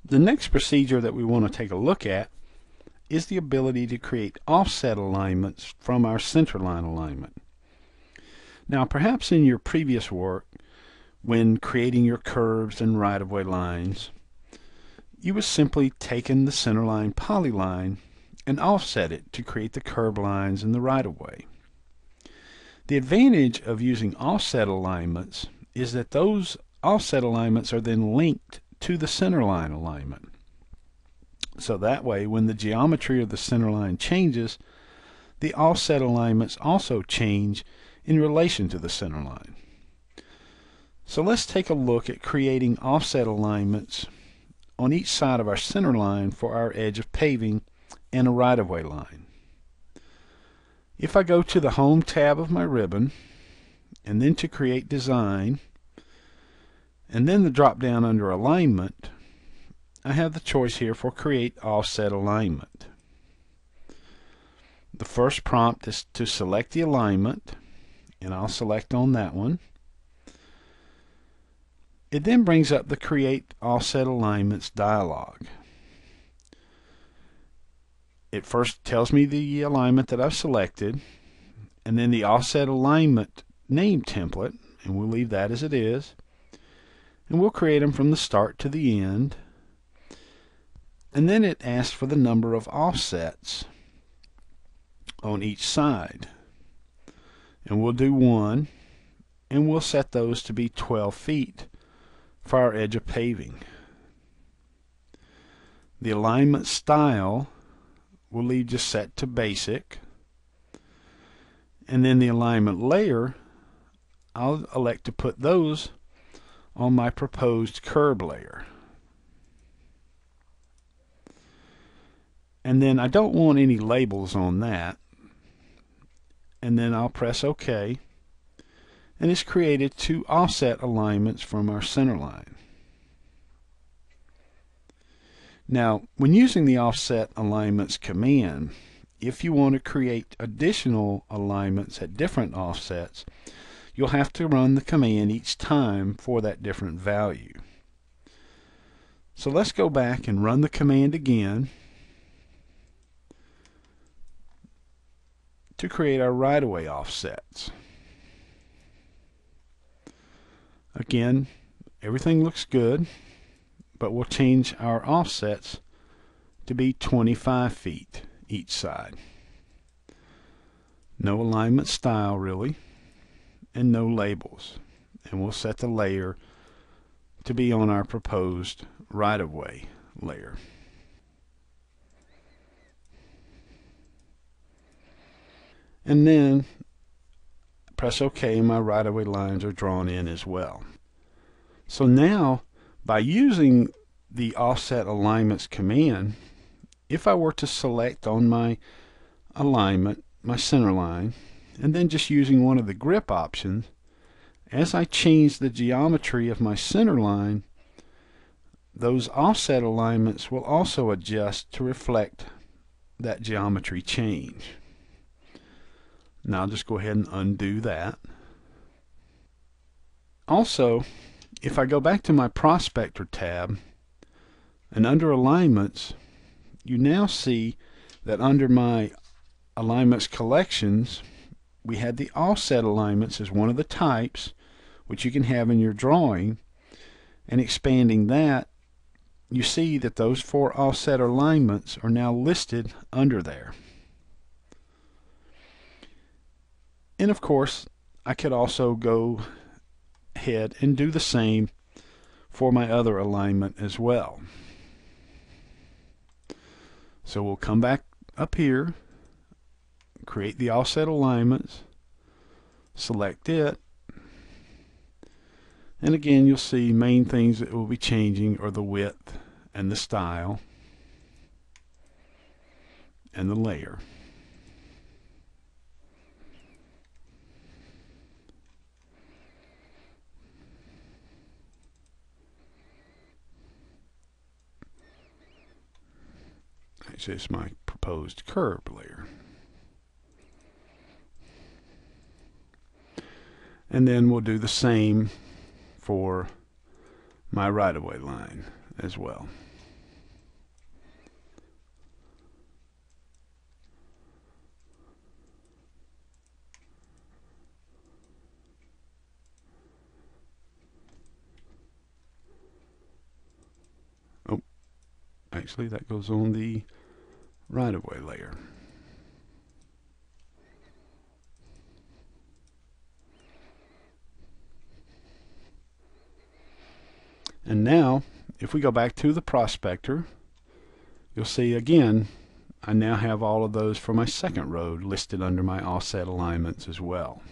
The next procedure that we want to take a look at is the ability to create offset alignments from our centerline alignment. Now, perhaps in your previous work, when creating your curves and right-of-way lines, you was simply taken the centerline polyline and offset it to create the curb lines and the right-of-way. The advantage of using offset alignments is that those offset alignments are then linked to the centerline alignment. So that way, when the geometry of the centerline changes, the offset alignments also change in relation to the centerline. So let's take a look at creating offset alignments on each side of our centerline for our edge of paving and a right-of-way line. If I go to the Home tab of my ribbon, and then to Create Design, and then the drop down under Alignment, I have the choice here for Create Offset Alignment. The first prompt is to select the alignment, and I'll select on that one. It then brings up the Create Offset Alignments dialog. It first tells me the alignment that I've selected, and then the offset alignment name template, and we'll leave that as it is. And we'll create them from the start to the end. And then it asks for the number of offsets on each side. And we'll do 1, and we'll set those to be 12 feet for our edge of paving. The alignment style we'll leave just set to basic. And then the alignment layer, I'll elect to put those on my proposed curb layer. And then I don't want any labels on that. And then I'll press OK. And it's created 2 offset alignments from our center line. Now, when using the offset alignments command, if you want to create additional alignments at different offsets, you'll have to run the command each time for that different value. So let's go back and run the command again to create our right-of-way offsets. Again, everything looks good, but we'll change our offsets to be 25 feet each side. No alignment style really, and no labels. And we'll set the layer to be on our proposed right-of-way layer. And then press OK, and my right-of-way lines are drawn in as well. So now, by using the offset alignments command, if I were to select on my alignment, my center line, and then just using one of the grip options, as I change the geometry of my center line, those offset alignments will also adjust to reflect that geometry change. Now I'll just go ahead and undo that. Also, if I go back to my Prospector tab, and under Alignments, you now see that under my Alignments Collections, we had the offset alignments as one of the types, which you can have in your drawing, and expanding that, you see that those 4 offset alignments are now listed under there. And of course, I could also go ahead and do the same for my other alignment as well. So we'll come back up here, create the offset alignments, select it, and again you'll see main things that will be changing are the width and the style and the layer. Actually, it's my proposed curb layer. And then we'll do the same for my right-of-way line as well. Actually, that goes on the right-of-way layer. And now, if we go back to the prospector, you'll see again, I now have all of those for my second road listed under my offset alignments as well.